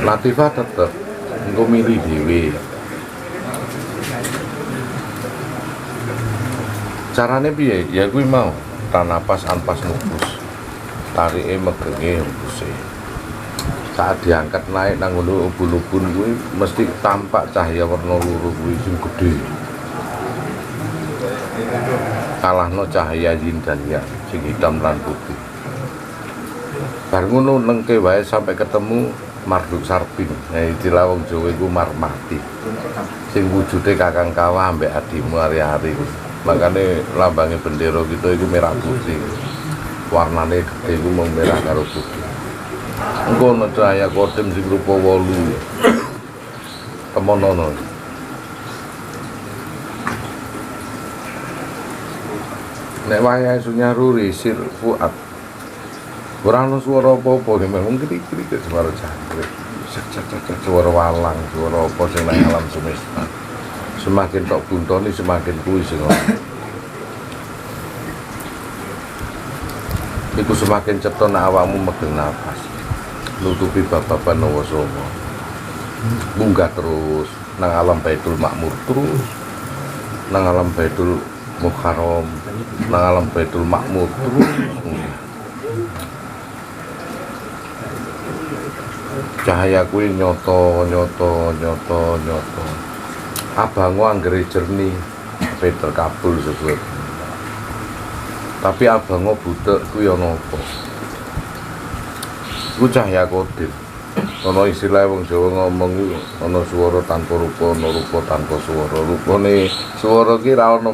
Latifah tetep engko milih dhewe. Carane piye? Ya kuwi mau tanapas anpas nupus. Tarike megenge hembuse. Saat diangkat naik nang ngono ubun-ubun kuwi mesti tampak cahaya warna loro kuwi sing gedhe. Kalahno cahaya yin dan yang sing hitam lan putih. Bar ngono nengke wae sampai ketemu Marduk Sarpin. Nah, istilah wong Jawa iku marmati. Sing wujude kakang kawah ambek adimu ari-ari. Makane lambange bendera kita iku merah putih. Warnane gede iku mung merah karo putih. Engko ana cahaya kodim sing rupa 8. Temonono. Nek wayahe Sunyaruri Sir Fuad. Ora ono swara apa-apa, memang krik-krik suara jangkrik. Suara walang, suara apa sing nang alam semesta. Semakin tok buntoni semakin kuwi sing ono. Iku semakin cetha nek awakmu megeng napas. Nutupi bab-baban Nawasoma. Munggah terus nang alam Baitul Makmur terus. Nang alam Baitul Muharram, nang alam Baitul Makmur terus. Cahaya kuwi nyoto. Abangmu anggere jernih, Peter kabul sebut. Tapi abangmu butek kuwi ana apa? Ku cahaya kodim. Ana istilah wong Jawa ngomong iku ana swara tanpa rupa, ana rupa tanpa swara. Rupane swara ki ra ono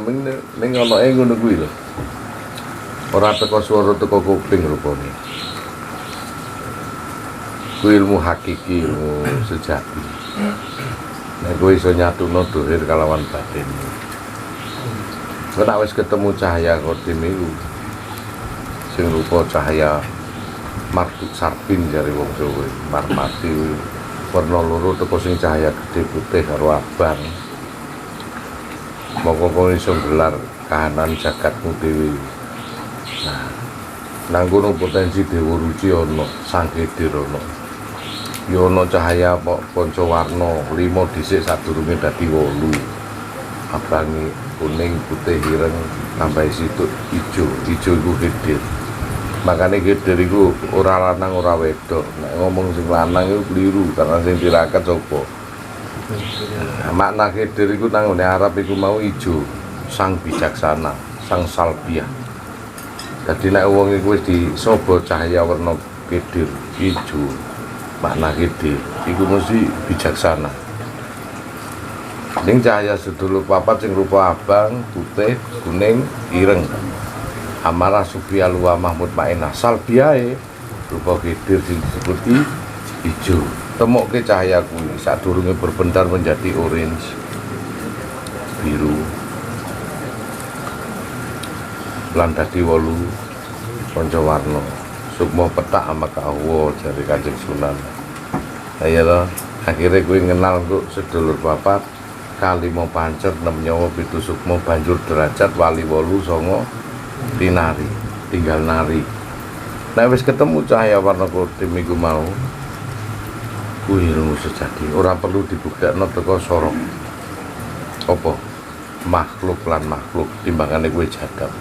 ning ana ngono kuwi lho. Ora teko swara teko kuping rupane. Kuwi ilmu hakiki, ilmu sejati. Nek kowe iso nyatuno dohir kalawan batin. Nek wis ketemu cahaya kodim iku sing rupa cahaya Marduk Sarpin jare wong Jawa, marmati warna loro teko sing cahaya gede putih karo abang. Monggo kowe iso gelar kahanan jagatmu dhewe. Nah, nang kono potensi Dewa Ruci ana, Sang Kedir ana. Ya ana cahaya pancawarna 5 dhisik sadurunge dadi 8. Abangi kuning, putih, ireng, tambah situk ijo. Ijo iku Kedir. Makanya Kedir iku ora lanang ora wedok. Nek ngomong sing lanang iku keliru karena sing tirakat sapa. Makna Kedir iku nang ngene Arab iku mau ijo, sang bijaksana, sang salbiah. Dadi nek wong iku wis disobo cahaya warna Kedir ijo, makna Kedir iku mesti bijaksana. Ning cahaya sedulur papat sing rupa abang, putih, kuning, ireng. Amarah Sufiya Luwa Mahmud Ma'inah salbiae rupa Kedir sing disebut ijo. Temokke cahaya kuwi sadurunge berbentar menjadi orange, biru, lan dadi 8 pancawarna. Sukma petak ama kawa jare Kanjeng Sunan. Ayo to, akhire kowe kenal kok sedulur papat, kalima pancer, 6 nyawa, 7 sukma, banjur derajat, wali 8 songo tinari, tinggal nari. Nek wis ketemu cahaya warna kodim iku mau kuwi ilmu sejati, ora perlu dibuktekno teko sorok. Apa? Makhluk lan makhluk timbangane kowe jadab.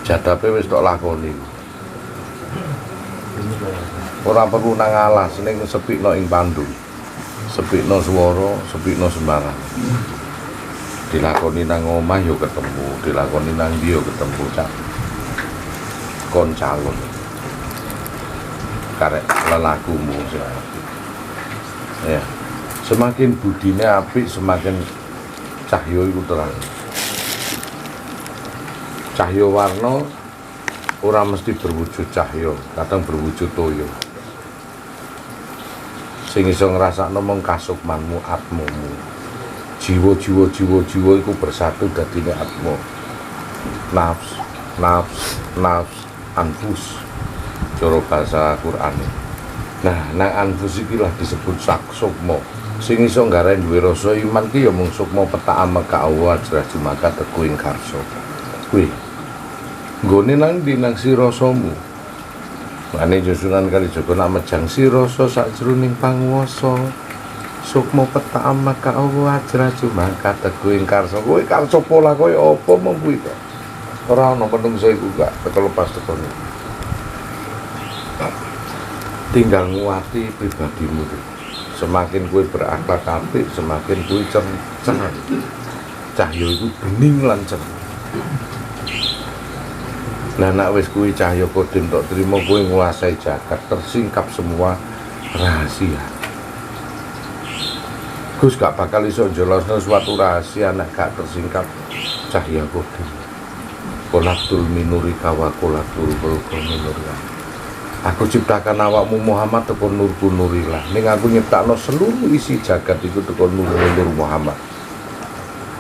Jadabe wis tok lakoni. Ora perlu nang alas ning sepikno ing pandu. Sepikno swara, sepikno sembarang. Dilakoni nang omah yo ketemu, dilakoni nang ndi yo ketemu cak. Kon calon. Karek lelakumu sing apik. Ya. Semakin budine apik, semakin cahya iku terang. Cahya warna ora mesti berwujud cahya, kadang berwujud toya. Sing iso ngrasakno mung kasukmanmu, atmamu. Jiwa iku bersatu dadine atma. Nafs, anfus. Cara bahasa Quran. Nah, nang anfus iki lah disebut sukma. Sing iso nggarai duwe rasa iman ki ya mung sukma petak amaka Allah ajrah jumaka teku ing karsa. Kuwi nggone nang ndi nang sirasamu. Mane Sunan Kalijaga nak mejang sirasa sajroning panguwasa sukma petak maka Allah ajra cuma kateguh ing karsa kowe karsa pola kowe apa mung kuwi to ora ana menungso iku gak teko lepas teko tinggal nguati pribadimu semakin kowe berakhlak apik semakin kowe cerah cahya iku bening lan cerah. Lah nek wis kuwi cahya kodim tok trimo kowe nguasai jagat tersingkap semua rahasia. Gus gak bakal iso njolosno suatu rahasia nek gak tersingkap cahya kodim. Qolatul minuri kawa qolatul bulqa minuri. Aku ciptakan awakmu Muhammad teko nurku nurillah. Ning aku nyiptakno seluruh isi jagat iku teko nur Muhammad.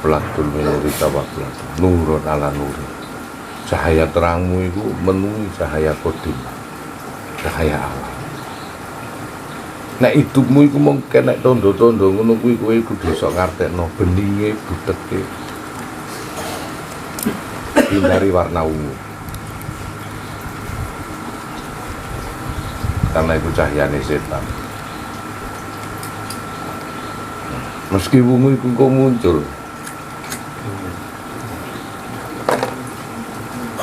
Qolatul minuri kawa qolatul nurun ala nuri. Cahaya terangmu itu menuhi cahaya kodim, cahaya Allah. Nek hidupmu itu mungkin nek tondo-tondo ngono kuwi kowe kudu iso ngartekno beninge budheke. Hindari warna ungu. Karena itu cahayane setan. Meski ungu itu kok muncul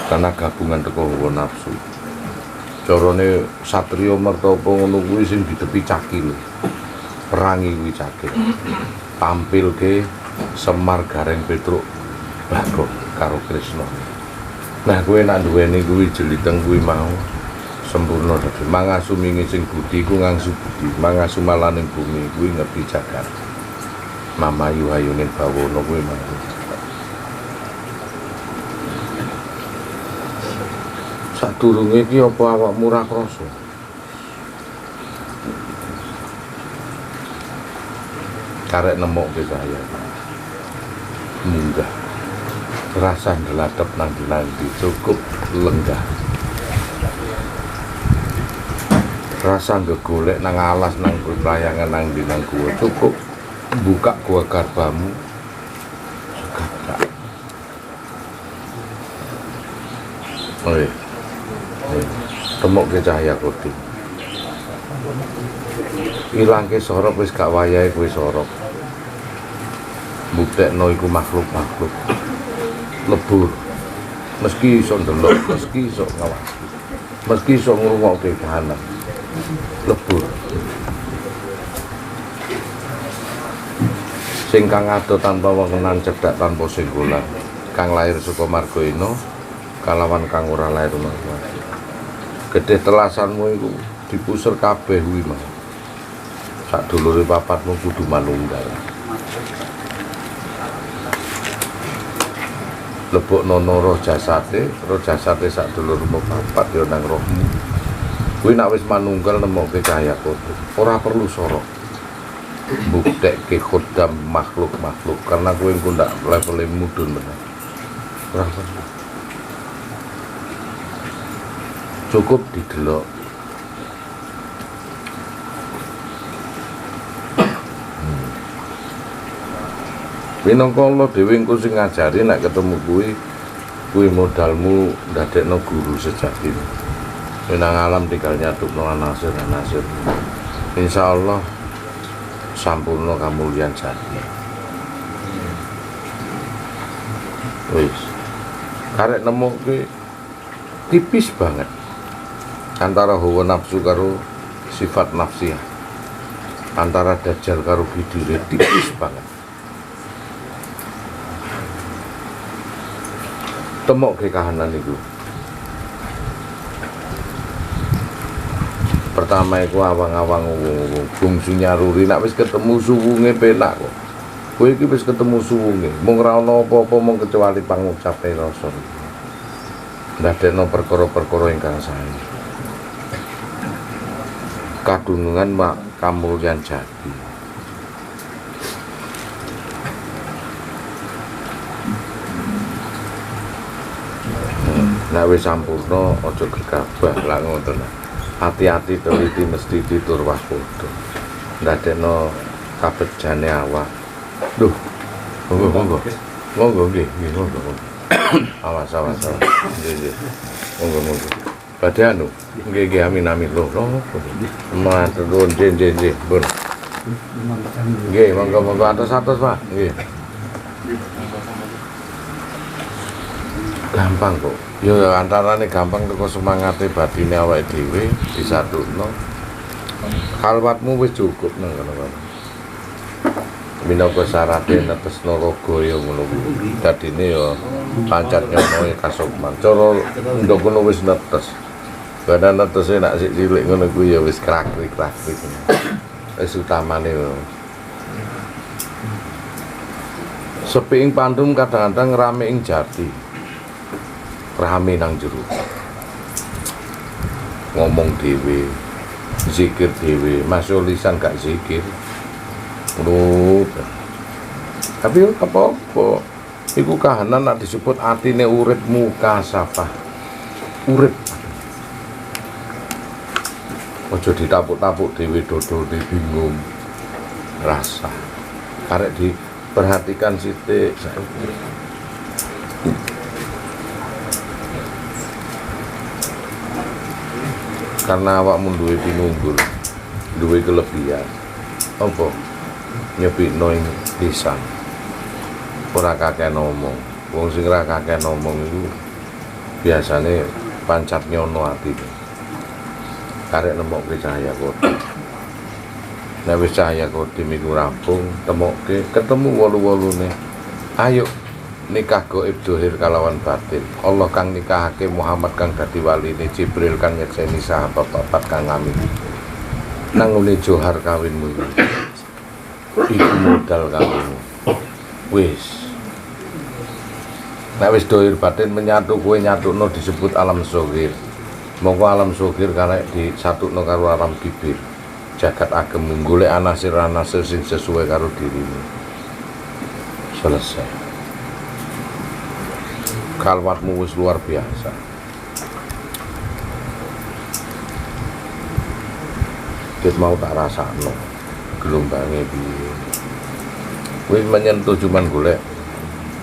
karena gabungan teko hawa nafsu. Carane satriya mertapa ngono kuwi sing ditepi cakil. Perangi kuwi cakil. Tampilke Semar Gareng Petruk Bagong karo Krisna. Nah kowe nek duweni kuwi jeliteng kuwi mau sempurna dadi mangasu mingi sing budi ku ngangsu budi, mangasu malaning bumi kuwi ngerti jagat. Mamayu hayuning bawana kuwi mau. Sadurunge iki apa awakmu ora krasa? Karek nemokke cahya. Munggah. Rasa ndeladep nang ndi cukup lenggah. Rasa gegolek nang alas nang layangan nang ndi nang gua cukup buka gua garbamu. Segak. Oi. Temokke cahya kodim. Ilangke sorok wis gak wayahe kowe sorok. Buktekno iku makhluk-makhluk. Lebur. Meski iso ndelok, meski iso ngawasi. Meski iso ngrungokke kahanan. Lebur. Sing kang ado tanpa wengenan cedhak tanpa singgolan. Kang lahir saka marga ina kalawan kang ora lahir marga. Gedhe telasanmu iku dipusir kabeh kuwi mah. Sak dulure papatmu kudu manunggal. Lebokno roh jasate sak dulurmu papat ya nang rohmu. Kuwi nek wis manunggal nemokke cahya kodim. Ora perlu sorok. Buktekke khodam makhluk-makhluk karena kowe engko ndak levele mudhun bener. Ora perlu. Cukup didelok. Minangka Allah dhewe engko sing ngajari nek ketemu kuwi modalmu ndadekno guru sejati. Menang alam tinggal nyatukno anasir. Insyaallah sampurna kamulyan jati. Wis. Karek nemokke tipis banget antara hawa nafsu karo sifat nafsiyah, antara dajjal karo bidire tipis banget. Temokke kahanan iku. Pertama iku awang-awang bungsu nyaruri nek wis ketemu suwunge penak kok. Kowe iki wis ketemu suwunge, mung ora ana apa-apa mung kecuali pangucape rasa. Ndadekno perkara-perkara ingkang sae. Kadunungan mak kamulyan jati. Nek wis sampurna aja gegabah lak ngoten. Hati-hati teliti mesti ditur waspada. Ndadekno kabejane awak. Duh. Monggo. Monggo nggih, monggo. Awas. Nggih. Monggo. Badhe anu, nggih amin amin lho. Matur nuwun nggih, pun. Nggih, monggo atus-atus, Pak. Nggih. Gampang kok. Ya antarane gampang teko semangate batine awake dhewe disadukno. Kalwatmu wis cukup nang ngono. Minangka syaraté netesno raga ya ngono kuwi. Dadine ya pancat nyono kasukman. Cara ndok kono wis netes. Badan netese nak sik cilik ngono kuwi ya wis krak-krik. Wis utamane lho. Sepi ing pandum kadang-kadang rame ing jati. Rame nang jero. Ngomong dhewe, zikir dhewe, masuk lisan gak zikir. Tapi apa-apa iku kahanan nak disebut atine urip mukasafah. Urip. Aja ditapuk-tapuk dhewe dodone bingung. Rasa. Karek diperhatikan sithik saiki. Karena awakmu duwe pinunggul, duwe kelebihan. Apa? Nyepikno ing lisan. Ora kakek ngomong. Wong sing ora kakek ngomong iku biasane pancat nyono atine. Karek nemokke cahaya kodim. Nek wis cahaya kodim iku rampung, temokke ketemu wolu-wolune. Ayo nikah gaib dohir kalawan batin. Allah kang nikahake Muhammad kang dadi waline, Jibril kang nyekseni sahabat papat kang ngamin. Nang ngene johar kawinmu iku modal kawinmu. Wis. Nek wis dohir batin menyatu kowe nyatukno disebut alam shogir. Monggo alam shogir karek disatukno karo alam kibir. Jagat agem golek anasir-anasir sing sesuai karo dirimu. Selesai. Kalwatmu wis luar biasa. Ket mau tak rasakno gelombange piye. Wis menyentuh cuman golek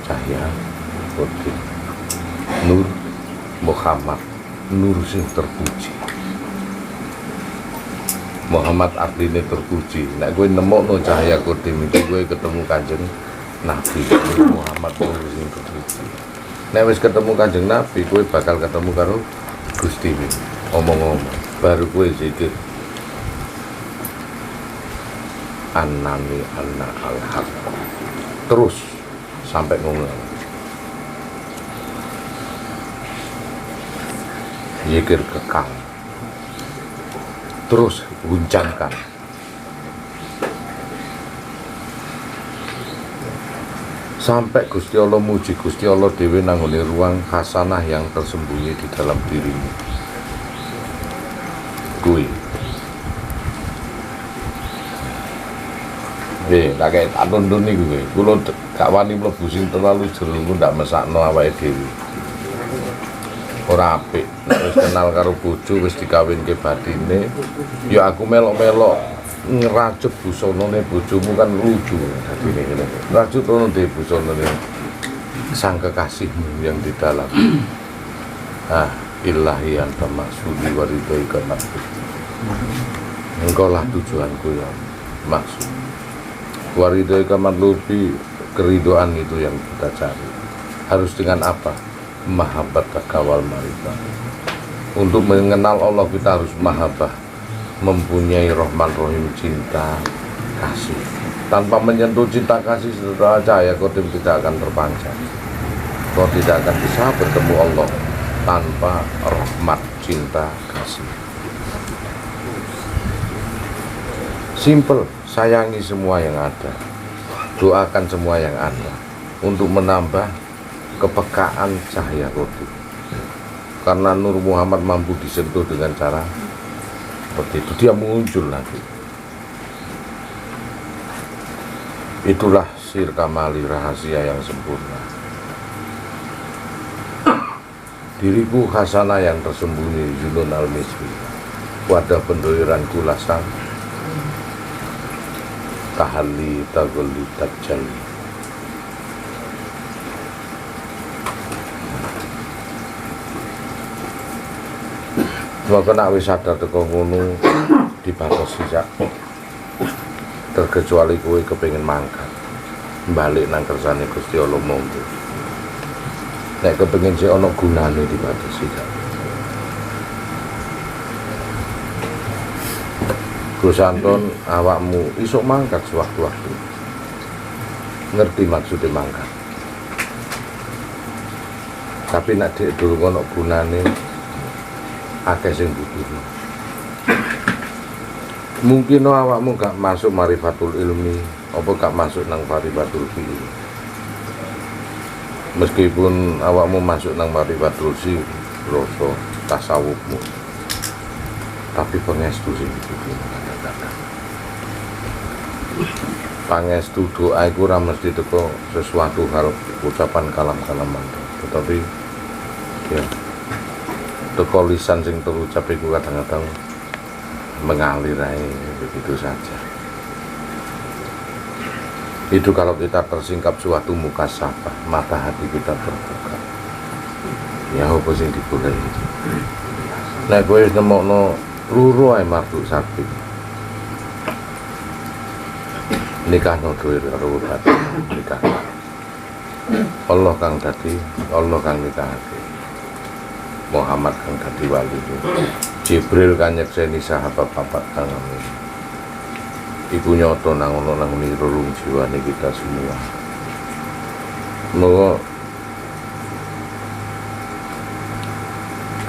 cahaya putih. Nur Muhammad, nur sing terpuji. Muhammad artine terpuji. Nek kowe nemokno cahaya kodim iki kowe ketemu Kanjeng Nabi Muhammad nur sing terpuji. Nek wis ketemu Kanjeng Nabi, kowe bakal ketemu karo Gusti omong-omong, baru kowe zikir Annani anna al-haq. Terus sampai ngomong. Zikir kekal. Terus guncangkan. Sampai Gusti Allah muji Gusti Allah dhewe nanggone ruang hasanah yang tersembunyi di dalam dirimu. Kuwi. Tak kaya tak nuntun niku kowe. Kula gak wani mlebu sing terlalu jero ndak mesakno awake dhewe. Ora apik. Nek wis kenal karo bojo wis dikawinke batine, ya aku melok-melok ngerajut busanane bojomu kan lucu dadine ngene. Rajut ono de busanane sang kekasihmu yang di dalam. Ilahi anta maksudi waridai kanakku. Engkau lah tujuanku ya maksud. Waridai kamatlubi, keridoan itu yang kita cari. Harus dengan apa? Mahabbat takawal marifah. Untuk mengenal Allah kita harus mahabbah, mempunyai Rahman Rahim, cinta kasih. Tanpa menyentuh cinta kasih setelah cahaya kodim tidak akan terpancar. Kau tidak akan bisa bertemu Allah tanpa rahmat, cinta kasih. Simple, sayangi semua yang ada, doakan semua yang ada untuk menambah kepekaan cahaya kodim. Karena Nur Muhammad mampu disentuh dengan cara seperti itu, dia muncul lagi. Itulah sir kamali, rahasia yang sempurna. Diriku hasanah yang tersembunyi Junun al-Misri, wadah pendoiranku lasang, tahali tagoli tajali. Maka nak wis sadar teko ngono dibatasi sak. Terkecuali kowe kepengin mangkat. Balik nang kersane Gusti Allah monggo. Nek kepengin sik ana gunane dibatasi sak. Gus Anton awakmu iso mangkat sewaktu-waktu. Ngerti maksudnya mangkat. Tapi nek dhek durung ana gunane akeh sing butuhno. Mungkin awakmu gak masuk marifatul ilmi, apa gak masuk nang marifatul fi'il. Meskipun awakmu masuk nang marifatul sir, rasa tasawufmu. Tapi pangestu sing dibutuhno kadang-kadang. Pangestu doa iku ora mesti teko sesuatu hal ucapan kalam-kalaman, tetapi ya teko lisan sing terucap iku kadang-kadang mengalir aja begitu saja. Itu kalau kita tersingkap suatu mukasabah, mata hati kita terbuka. Ya apa sing digoleki itu. Nek kowe wis nemokno luru ae marduk sakti. Nikahno dhewe karo batin nikah. Allah kang dadi, Allah kang nikahake. Muhammad kang dadi wali. Jibril kan nyekseni sahabat papat kang iku nyoto nang ono nang relung jiwane kita semua. Moga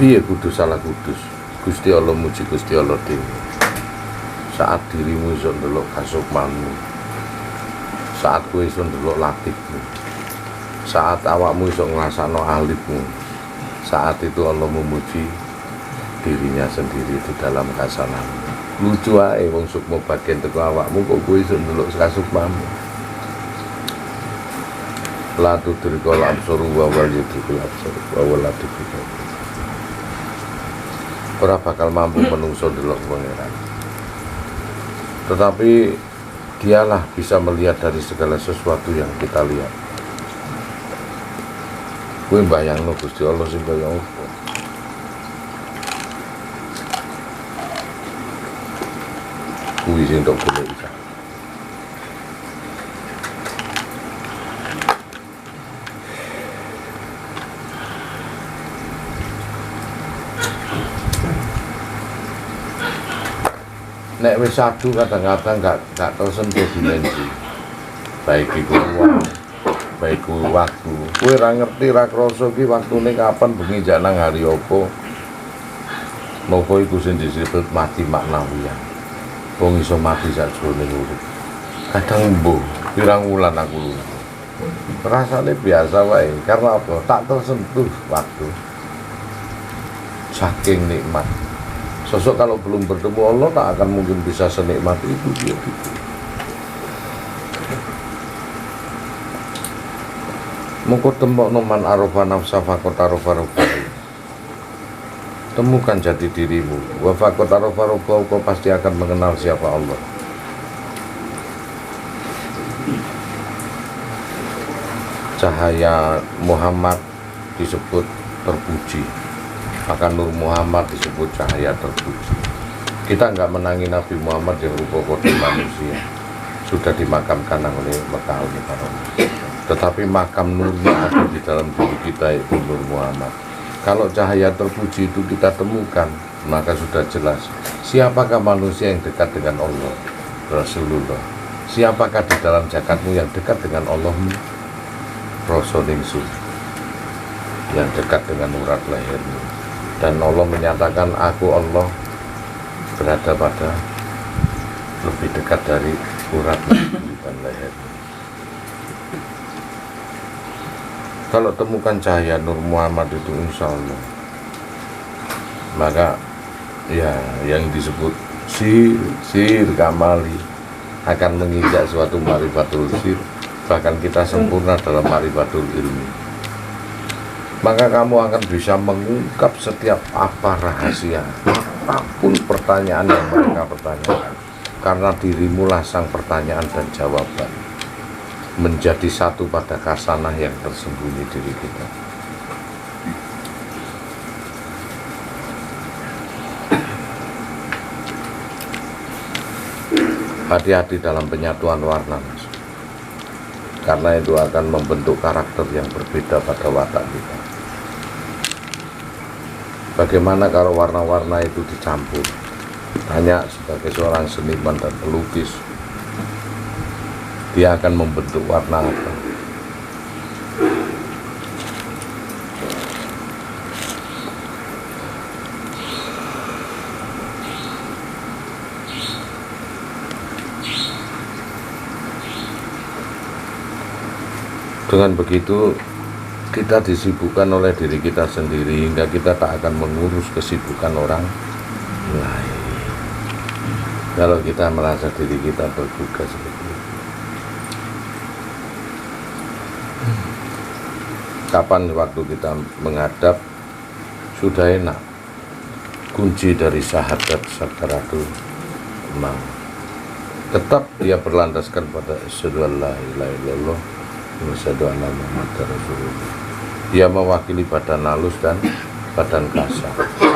piye kudu salah kudus Gusti Allah muji Gusti Allah dhewe. Saat dirimu iso ndelok kasukmanmu, saat kowe iso ndelok latifmu, saat awakmu iso ngrasakno alifmu, saat itu Allah memuji dirinya sendiri di dalam kasanamu. Lucu ae wong sukma bagian teko awakmu kok kowe iso ndelok kasukmamu. La tudrikul absaru wa wal yudrikul absaru wa wal latiful khabir. Ora bakal mampu menungso ndelok pangeran. Tetapi dialah bisa melihat dari segala sesuatu yang kita lihat. Kowe bayangno Gusti Allah sing kaya apa? Kuwi sing tok golek iki. Nek wis sadu kadang-kadang gak tersentuh dimensi. Baik iku uang, baik iku waktu. Kowe ora ngerti ra krasa iki waktune kapan bengi jak nang hari apa. Napa iku sing disebut mati maknawiyan. Wong iso mati sajroning urip. Kadang mbuh pirang wulan aku lho. Rasane biasa wae. Karena apa? Tak tersentuh waktu. Saking nikmat. Sosok kalau belum bertemu Allah tak akan mungkin bisa senikmat itu dia. Mengko temokno man arafa nafsa faqat arafa rabbahu. Temukan jati dirimu. Wa faqat arafa rabbahu, kau pasti akan mengenal siapa Allah. Cahaya Muhammad disebut terpuji. Maka Nur Muhammad disebut cahaya terpuji. Kita enggak menangi Nabi Muhammad yang rupa kode manusia. Sudah dimakamkan oleh Mekah al-Mukarramah. Tetapi makam nurnya ada di dalam diri kita, yaitu Nur Muhammad. Kalau cahaya terpuji itu kita temukan, maka sudah jelas siapakah manusia yang dekat dengan Allah, Rasulullah. Siapakah di dalam jakatmu yang dekat dengan Allahmu, Rasulingsu, yang dekat dengan urat lehermu. Dan Allah menyatakan, aku Allah berada pada lebih dekat dari urat dan leher. Kalau temukan cahaya Nur Muhammad itu insya Allah, maka ya yang disebut sir kamali akan menginjak suatu marifatul sir. Bahkan kita sempurna dalam marifatul ilmi. Maka kamu akan bisa mengungkap setiap apa rahasia, apapun pertanyaan yang mereka pertanyakan. Karena dirimu lah sang pertanyaan dan jawaban. Menjadi satu pada kasanah yang tersembunyi diri kita. Hati-hati dalam penyatuan warna, Mas. Karena itu akan membentuk karakter yang berbeda pada watak kita. Bagaimana kalau warna-warna itu dicampur? Tanya sebagai seorang seniman dan pelukis, dia akan membentuk warna apa? Dengan begitu kita disibukkan oleh diri kita sendiri hingga kita tak akan mengurus kesibukan orang lain. Kalau kita merasa diri kita bertugas seperti itu. Kapan waktu kita menghadap sudah enak. Kunci dari syahadat sakaratul maut. Tetap dia berlandaskan pada asyhadu an la ilaha illallah wa asyhadu anna muhammadar rasulullah. Dia mewakili badan halus dan badan kasar.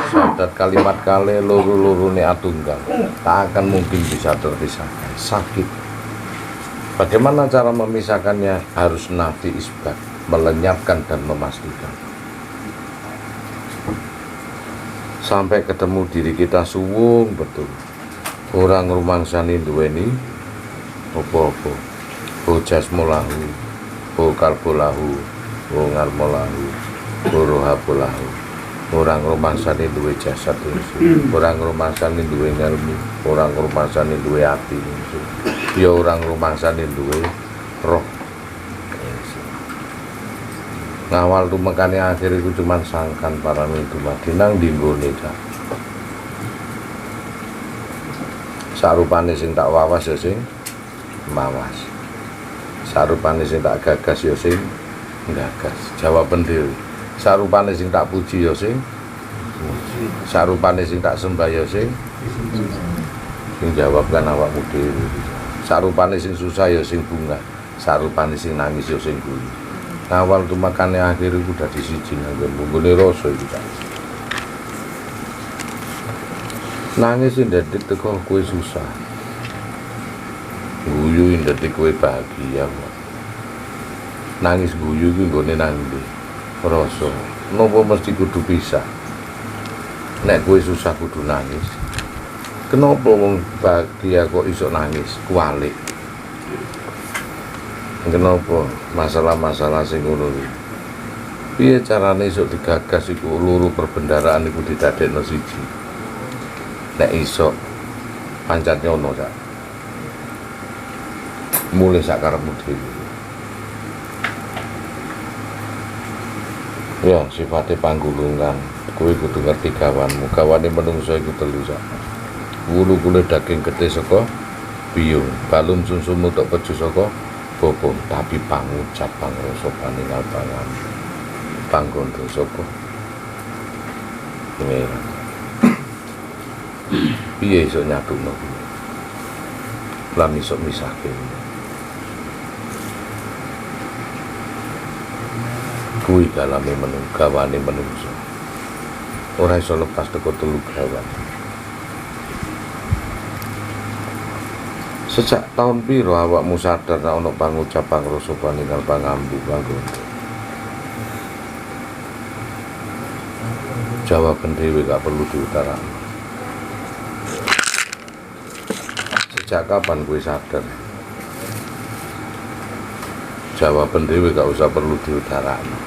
Syahadat kalimat kale loro-lorone atunggal tak akan mungkin bisa terpisahkan. Sakit. Bagaimana cara memisahkannya? Harus nafi isbat, melenyapkan dan memastikan. Sampai ketemu diri kita suwung betul. Orang rumangsani duweni opo-opo. Bojas molahu, bokal bolahu, wongal molahu, boroha bolahu. Orang rumangsani duwe jasad, orang rumangsani duwe ngelmu, orang rumangsani duwe hati, ya orang rumangsani duwe roh. Ngawal tumekane akhir iku cuman sangkan para dumadi nang dinggone ta. Sarupane sing tak wawas ya sing mawas. Sarupane sing tak gagas ya sing gagas. Jawaban dhewe. Sarupane sing tak puji ya sing puji. Sarupane sing tak sembah ya sing jawab kan awakmu dhewe. Sarupane sing susah ya sing bunga. Sarupane sing nangis ya sing guyu. Awal tumakane akhir iku dadi siji nang mbune rasa iki. Nangis sing dadi teko kowe susah. Guyu sing dadi kowe bahagia. Nangis guyu iki nggone nang ndi? Rasa nopo mesti kudu pisah. Nek kowe susah kudu nangis. Kenapa wong bahagia kok iso nangis? Kualik. Kenapa masalah-masalah sing ngono iki? Piye carane iso digagas iku loro perbendaraan iku didadekno siji? Nek iso pancen nyono ta. Mulih sakarepmu dhewe. Ya, sifatnya panggulungan. Kowe kudu ngerti gawanmu. Gawane menungso iku telu sak. Wulu kulit daging gede saka biyung, balung susumu tok peju saka bopong, tapi pangucap pangrasa paningal pangan. Panggondo sapa? Pangeran. Piye iso nyatukno kuwi? Lan iso misahke. Kuwi galame menungso, gawane menungso. Ora iso lepas teko telu gawan. Sejak tahun piro awakmu sadar nek ana pangucap pangrasa paningal pangambu panggondo? Jawaban dhewe gak perlu diutarakno. Sejak kapan kowe sadar? Jawaban dhewe gak usah perlu diutarakno.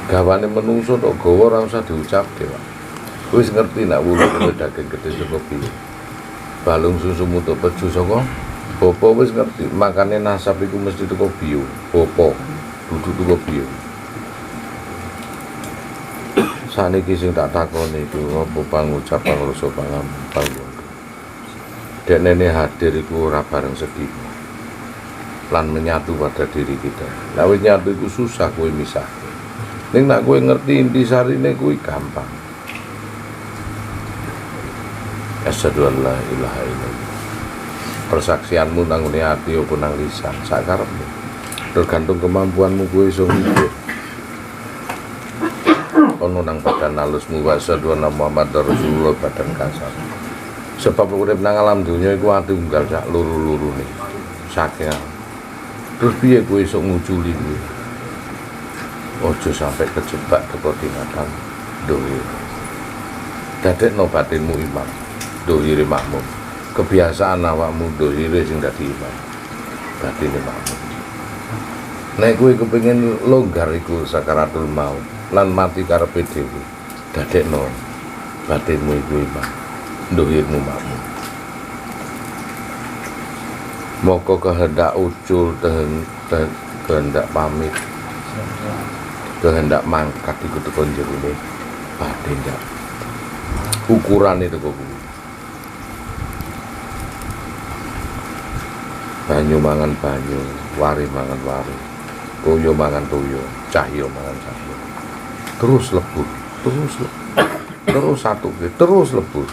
Gawane menungso tok gawa ora usah diucapke, Pak. Kowe wis ngerti nek wulu daging gede saka piye. Balung susumu tok peju saka bapa wis ngerti, makane nasab iku mesti teko biung. Bapa dudu teko biung. Saniki sing tak takoni iku apa pangucap pangrasa pangambu. Dekne hadir iku ora bareng sedih. Lan menyatu pada diri kita. Lah wis nyatu iku susah kowe misahke. Ning nek kowe ngerti inti sarine kuwi gampang. Asyhadu an la ilaha illallah. Persaksianmu nang ngene ati apa nang lisan sakarepmu. Tergantung kemampuanmu kowe iso mikir. Ono nang badan halusmu wa asyhadu anna muhammadar rasulullah badan kasar. Sebab urip nang alam donya iku tunggal sak loro-lorone. Saking. Terus piye kowe iso nguculi kuwi? Ojo sampai kejebak teko tingkatan dohir. Dadekno batinmu imam, dohire makmum. Kebiasaan awakmu dohire sing dadi imam. Batine makmum. Nek kowe kepengin longgar iku sakaratul maut lan mati karepe dhewe. Dadekno batinmu iku imam, dohirmu makmum. Moko kehendak ucul, kehendak pamit, kehendak mangkat iku teko jerone batin ndak. Ukurane teko kuwi. Banyu mangan banyu, wari mangan wari, toyo mangan toyo, cahya mangan cahya. Terus lebur, terus satu, terus lebur.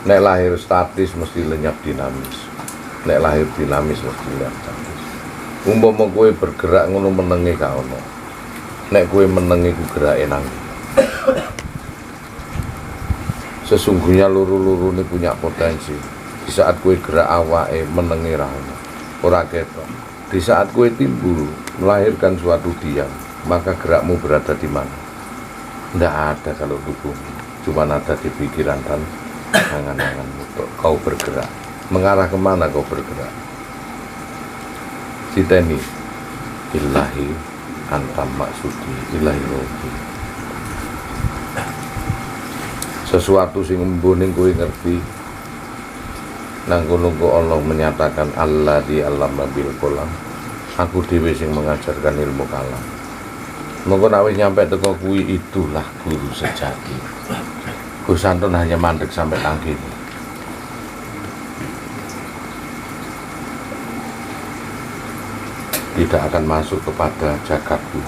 Nek lahir statis mesti lenyap dinamis. Nek lahir dinamis mesti lenyap statis. Umpama kowe bergerak ngono menenge gak ono. Nek kowe menenge ku gerake nang. Sesungguhnya luru-lurune punya potensi. Di saat kowe gerak awake menenge ra ono. Ora ketok. Di saat kowe timbul melahirkan suatu diam, maka gerakmu berada di mana? Ndak ada kalau tubuhmu. Cuma ada di pikiran dan angan-anganmu. Kau bergerak. Mengarah kemana kau bergerak? Citeni ilahi antam maksudi ilahi rohi. Sesuatu sing mbuning kowe ngerti. Nang kono Allah menyatakan Allah di alam bil kolam. Aku dhewe sing mengajarkan ilmu kalam. Monggo nek wis nyampe teko kuwi itulah guru sejati. Gus Anton hanya mandek sampai tangki. Tidak akan masuk kepada jagatku.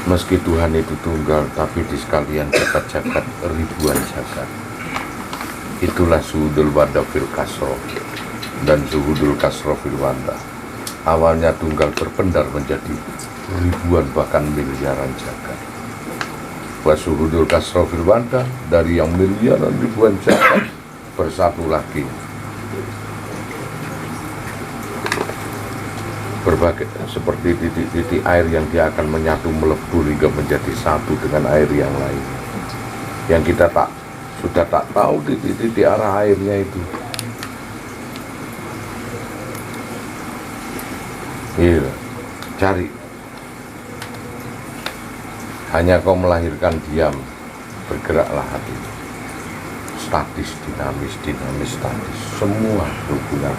Meski Tuhan itu tunggal, tapi di sekalian jagat-jagat ribuan jagat. Itulah suhudul wada fil kasro dan suhudul kasro fil wanda. Awalnya tunggal berpendar menjadi ribuan bahkan miliaran jagat. Wasuhudul kasro fil wanda, dari yang miliaran ribuan jagat bersatu lagi. Berbagai seperti titik-titik air yang dia akan menyatu melebur hingga menjadi satu dengan air yang lain. Yang kita sudah tak tahu titik-titik arah airnya itu. Iya, cari. Hanya kau melahirkan diam, bergeraklah hati. Statis, dinamis, statis, semua berhubungan.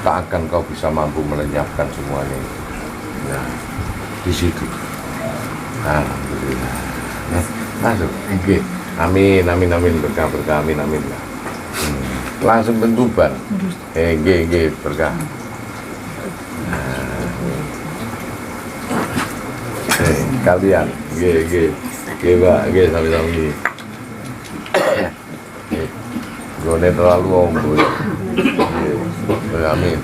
Tak akan kau bisa mampu melenyapkan semuanya itu. Nah, di situ. Alhamdulillah. Nah, masuk. Oke. Amin, berkah, amin. Langsung tentuban. Berkah. Nah. Kalian. Pak, sami-sami. Gone terlalu ombo. Amin.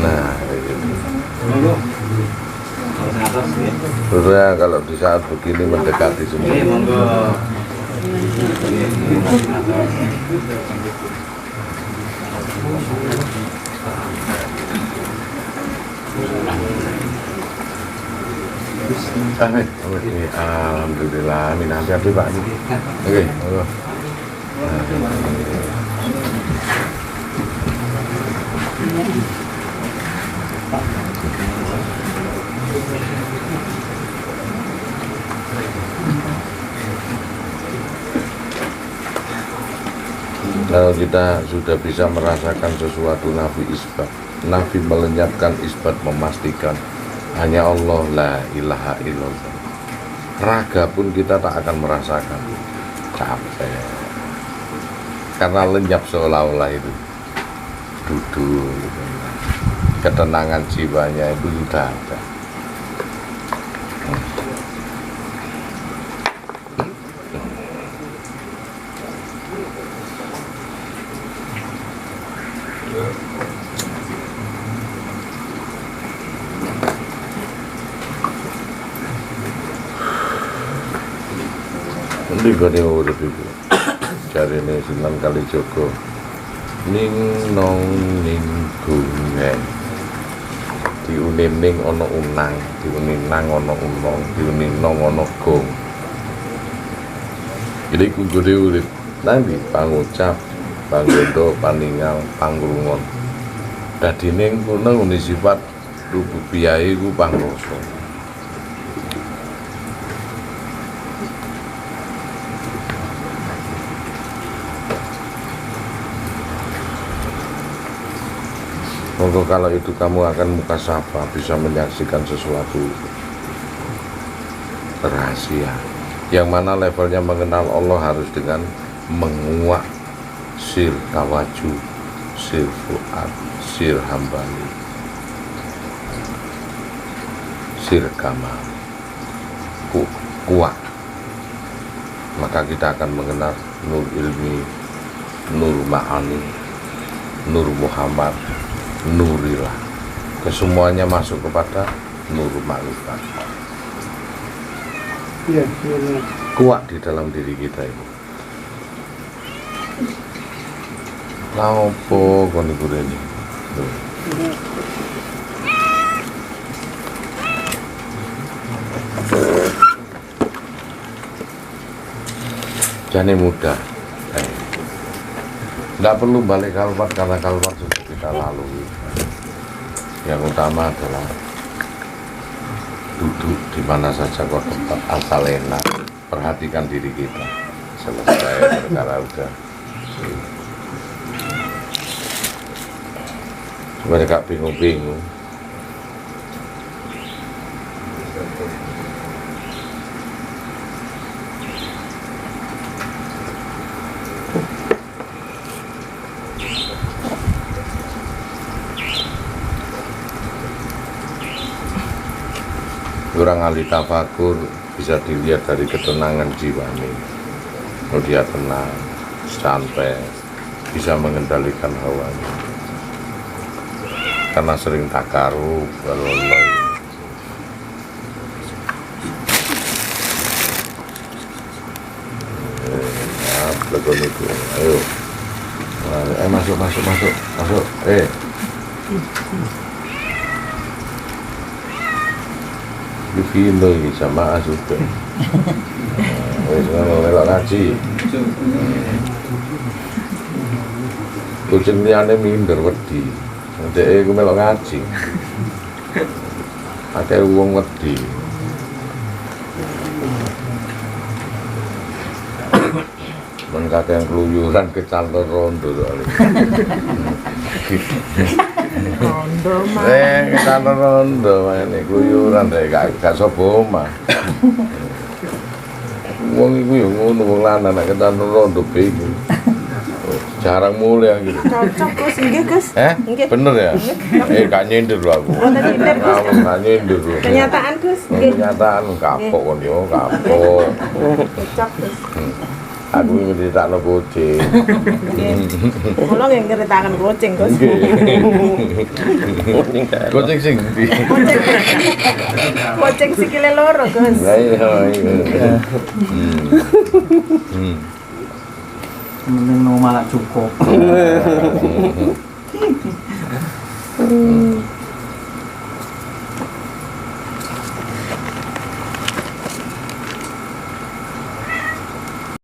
Nah, Surya kalau di saat begini mendekati semua. Amin. Alhamdulillah. Amin. Hati-hati Pak. Oke. Kalau kita sudah bisa merasakan sesuatu nafi isbat, nafi melenyapkan, isbat memastikan hanya Allah la ilaha illallah. Raga pun kita tak akan merasakan capek karena lenyap seolah-olah itu duduk gitu. Ketenangan jiwanya itu sudah ada. Ini gone urip iku. Jarene Sunan Kalijaga. Ning nong ning guneng. Diunining ana unang, diuninang ana unong, diuninong ana gong. Jadi ku gede urip nang di pangucap, panggondo, paningal, pangrungon. Dadine kono ngene sifat rububiyahe ku pangrasa. Monggo kalau itu kamu akan mukasabah, bisa menyaksikan sesuatu rahasia. Yang mana levelnya mengenal Allah harus dengan menguak sir tawaju, sir fuad, sir hambali, sir kamal. Kuat. Maka kita akan mengenal nur ilmi, nur ma'ani, nur Muhammad, nurilah. Kesemuanya masuk kepada nur ma'rifat. Iya. Kuat di dalam diri kita ini. Lah opo kon iku rene. Jane mudah. Nggak perlu balik kalpat karena kalpat sudah kita lalui. Yang utama adalah duduk di mana saja kok tempat asal enak. Perhatikan diri kita. Selesai perkara udah. Mereka bingung-bingung. Orang ahli tafakur bisa dilihat dari ketenangan jiwanya. Kalau dia tenang, santai, bisa mengendalikan hawanya. Karena sering takarub, wallahi. Betul itu. Ayo. Masuk. Di video ini sama asupe. Wis ngono melok ngaji. Kucing liyane minder wedi. Ndeke iku melok ngaji. Akeh wong wedi. Men kakek keluyuran kecantol rondo soalnya. Rondo mah. Kecantol rondo ini keluyuran deh, gak sopo omah. Wong iku yo ngono wong lanang nek kecantol rondo bingung. Jarang mulai gitu. Cocok Gus, nggih Gus. Nggih. Bener ya? Gak nyindir lho aku. Oh, tadi nyindir, Gus. Gak nyindir lho. Kenyataan Gus, nggih. Kenyataan kapok kon yo, kapok. Cocok Gus. Aku ingin ditakno kucing. Kula nggih ngeritaken kucing Gus. Kucing sing ndi? Kucing sikile loro Gus. Lah iya. Mending no malah cukup.